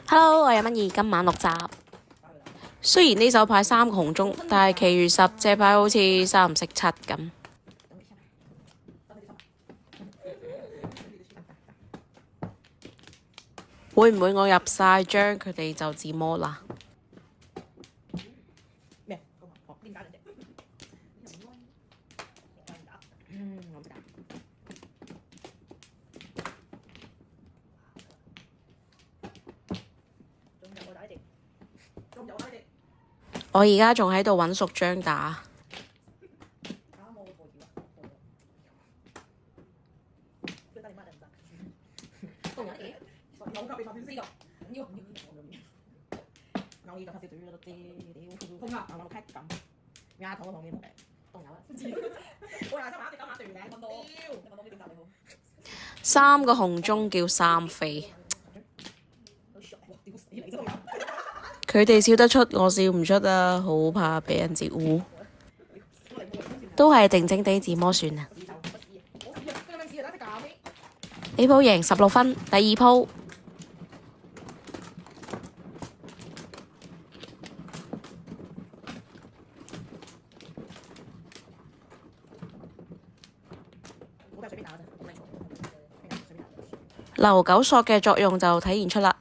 Hello，我係蚊兒，今晚6集。雖然呢手牌3個紅中，但係其餘10隻牌好似三唔識七咁。會唔會我入晒張佢哋就自摸啦？咩？點打兩隻？我唔打。我而家仲喺度揾熟張打。3個紅中叫3飛，佢哋笑得出，我笑唔出啊！好怕俾人截胡，都係靜靜地自摸算啦。呢鋪贏16分，第二鋪。留9索嘅作用就體現出啦。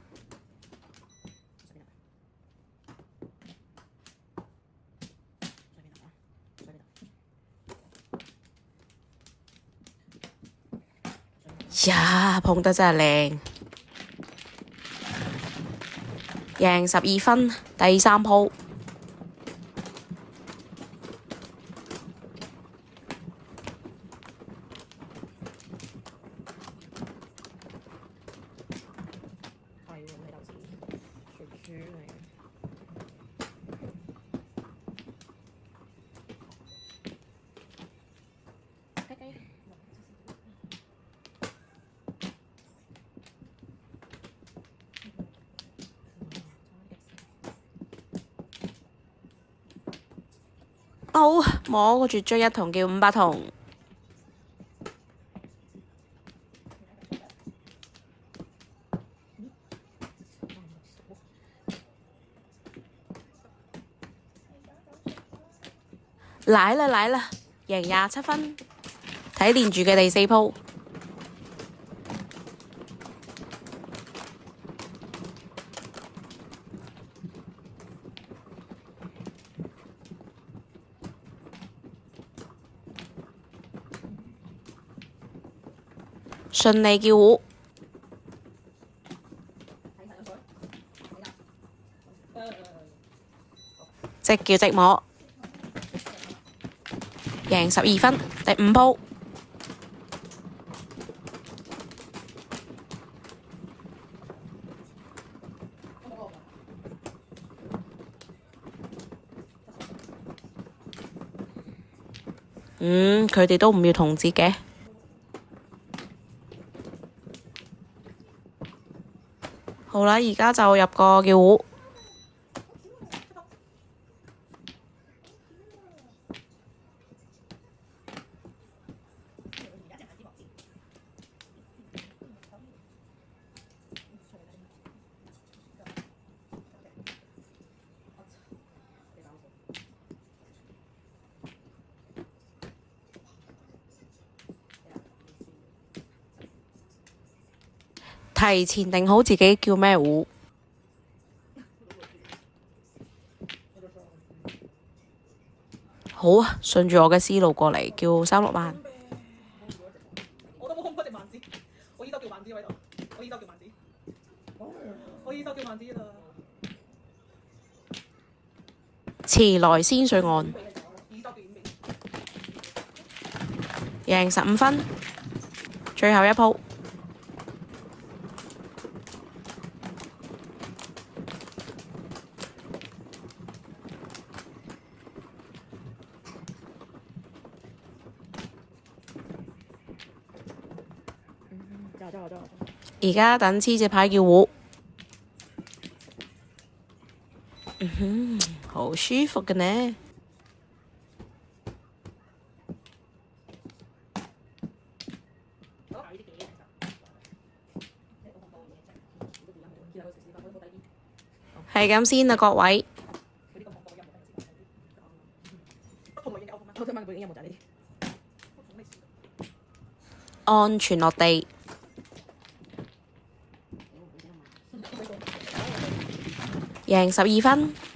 呀，碰得真係靚，贏12分，第3鋪。好，摸個絕追1筒叫500筒。嚟啦，贏27分，睇連住嘅第4鋪。順利叫胡，即叫即摸，贏12分，第5鋪。佢哋都唔要同節嘅。好啦，而家就入個叫胡。提前定好自己叫咩胡。好啊，順住我嘅思路過嚟，叫3-6萬。我都冇空嗰隻萬字，我依周叫萬字喺度，我依周叫萬字，我依周叫萬字啦。遲來先上岸，贏15分，最後一鋪。而家等黐隻牌叫胡。好舒服嘅呢。係咁先啦，各位。安全落地。贏12分。